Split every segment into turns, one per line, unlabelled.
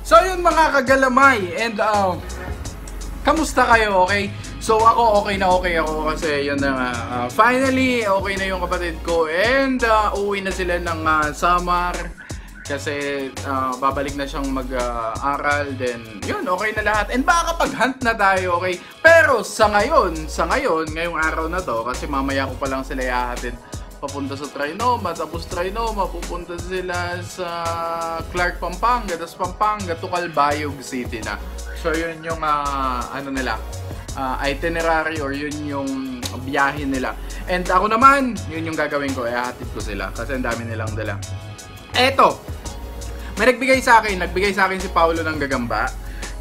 So yun mga kagalamay, and kamusta kayo, okay? So ako okay na okay ako kasi yun na nga, finally okay na yung kapatid ko, and uwi na sila ng summer kasi babalik na siyang mag-aral, then yun, okay na lahat, and baka pag-hunt na tayo, okay? Pero sa ngayon, ngayong araw na to, kasi mamaya ko pa lang sila ihahatid papunta sa Trinoma, tapos Trinoma pupunta sila sa Clark, Pampanga, tapos Pampanga to Calbayog City na. So yun yung ano nila, itinerary, or yun yung biyahe nila. And ako naman, yun yung gagawin ko, ihahatid ko sila kasi ang dami nilang dala. Eto, may nagbigay sa akin si Paolo ng gagamba.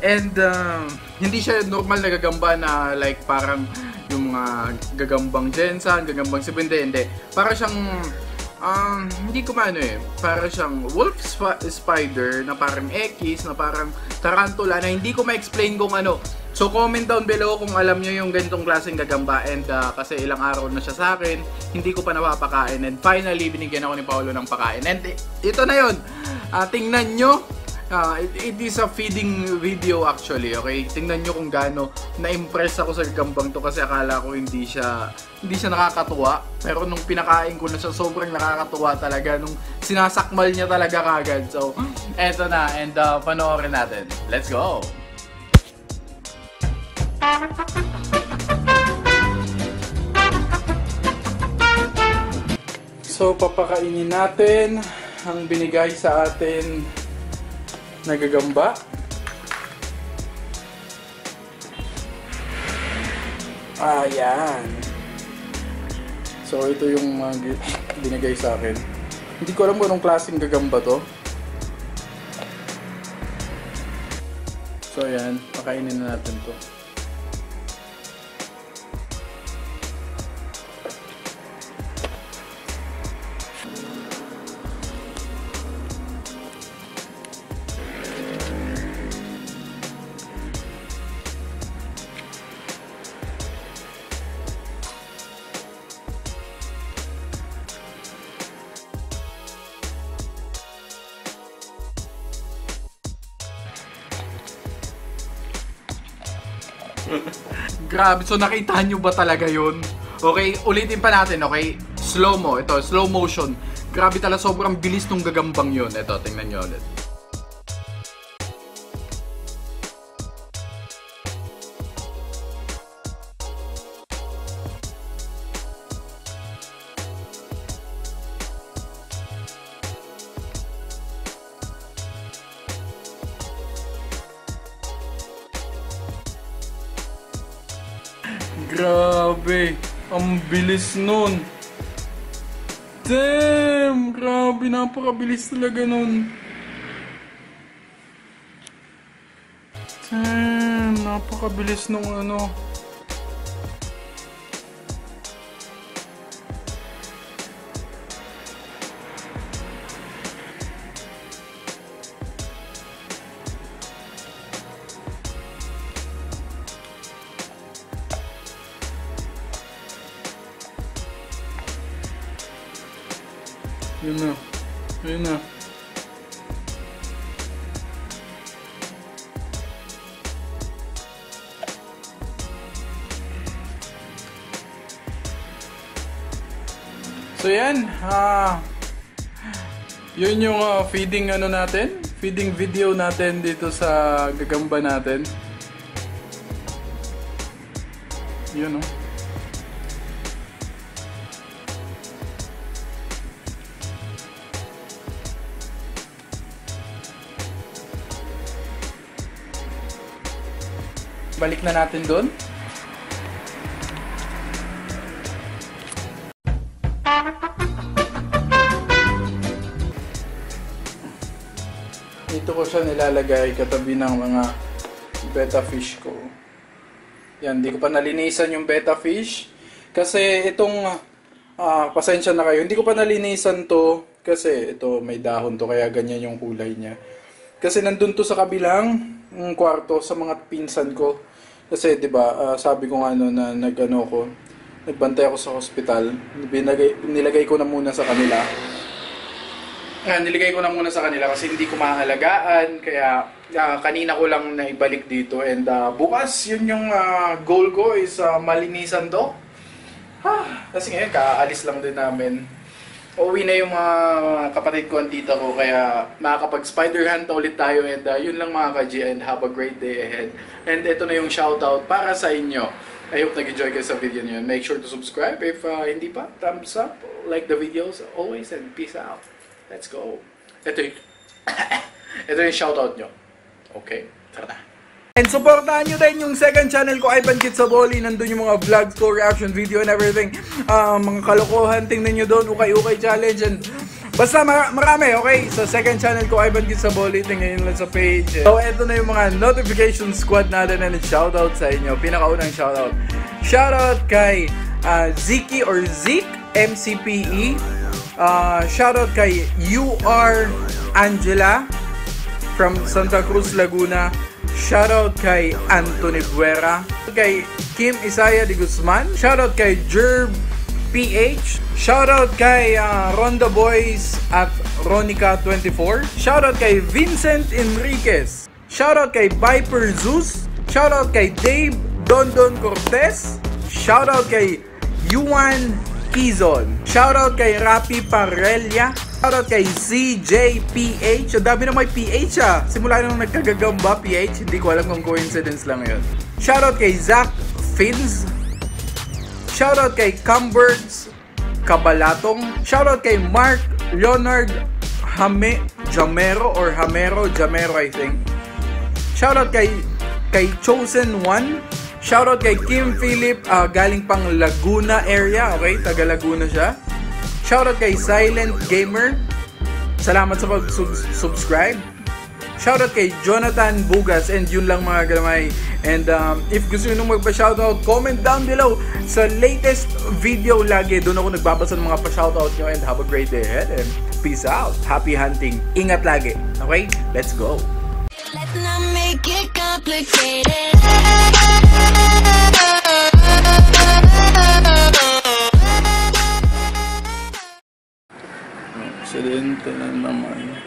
And hindi siya normal na gagamba na like parang yung mga gagambang Jensen, gagambang Sibinde, hindi. Para siyang hindi ko maano para siyang wolf spider na parang X, na parang tarantula, na hindi ko ma-explain kung ano. So comment down below kung alam nyo yung ganitong klaseng gagamba, and kasi ilang araw na siya sa akin, hindi ko pa napapakain, and finally binigyan ako ni Paolo ng pakain. And ito na yun, tingnan nyo, it is a feeding video actually, okay? Tingnan nyo kung gaano na-impress ako sa gagambang to, kasi akala ko hindi siya nakakatuwa, pero nung pinakain ko na siya, sobrang nakakatuwa talaga, nung sinasakmal niya talaga kagad. So eto na, and panoorin natin. Let's go! So papakainin natin ang binigay sa atin na gagamba. Ayan. So ito yung binigay sa akin. Hindi ko alam kung anong klaseng gagamba to. So ayan, pakainin na natin to. Grabe, so nakita nyo ba talaga yun? Okay, ulitin pa natin, okay? Slow-mo, ito, slow motion. Grabe talaga, sobrang bilis nung gagambang yun. Ito, tingnan nyo ulit. Grabe, ang bilis nun. Damn, grabe, napakabilis talaga nun. Damn, napakabilis nung ano. Yun na. Yun na. So yan. Yun yung feeding ano natin. Feeding video natin dito sa gagamba natin. Yun o. Balik na natin doon. Dito ko siya nilalagay katabi ng mga betta fish ko. Yan, di ko pa nalinisan yung betta fish. Kasi itong, pasensya na kayo, hindi ko pa nalinisan to. Kasi ito, may dahon to, kaya ganyan yung kulay niya. Kasi nandun to sa kabilang kwarto sa mga pinsan ko. Kasi 'di ba, sabi ko nga no, na nagano ko, nagbantay ako sa hospital. Nilagay ko na muna sa kanila. Nilagay ko na muna sa kanila kasi hindi ko maalagaan. Kaya kanina ko lang naibalik dito. And bukas, yun yung goal ko is malinisan to. Kasi ngayon, kaalis lang din namin. Uuwi na yung mga kapatid ko, ang tita ko. Kaya makakapag-spider hunt ulit tayo. And yun lang mga ka-G. And have a great day ahead. And ito na yung shoutout para sa inyo. I hope nag-enjoy kayo sa video niyo. Make sure to subscribe. If hindi pa, thumbs up. Like the videos always. And peace out. Let's go. Ito yung shoutout nyo. Okay, tara na. And supportahan nyo din yung second channel ko, Ivan Kitsaboli. Nandun yung mga vlogs ko, reaction video and everything. Mga kalokohan, tingnan nyo doon. Ukay-ukay challenge. And basta marami, okay? Sa second channel ko, Ivan Kitsaboli. Tingnan nyo lang sa page. So, ito na yung mga notification squad natin. And shoutout sa inyo. Pinakaunang shoutout. Shoutout kay Ziki or Zik MCPE. Shoutout kay UR Angela from Santa Cruz, Laguna. Shoutout kay Anthony Buera. Kay Kim Isaya de Guzman. Shoutout kay Jerb PH. Shoutout kay Ronda Boys at Ronica24. Shoutout kay Vincent Enriquez. Shoutout kay Viper Zeus. Shoutout kay Dave Dondon Cortez. Shoutout kay Yuan Kizon. Shoutout kay Rapi Parrelia. Shoutout kay CJPH. Ang dami na may PH Simula nung nagkagagamba PH. Hindi ko alam kung coincidence lang yun. Shoutout kay Zach Fins. Shoutout kay Camberts Kabalatong. Shoutout kay Mark Leonard Jamero I think. Shoutout kay Chosen One. Shoutout kay Kim Philip, galing pang Laguna area, okay? Taga Laguna siya. Shoutout kay Silent Gamer. Salamat sa pag-subscribe. Shoutout kay Jonathan Bugas, and yun lang mga gamay. And if gusto nyo nung magpa-shoutout, comment down below. Sa latest video lagi, doon ako nagbabasa ng mga pa-shoutout nyo. And have a great day ahead and peace out. Happy hunting. Ingat lagi. Okay? Let's go.
Let's not make it complicated.
Aksidente na naman.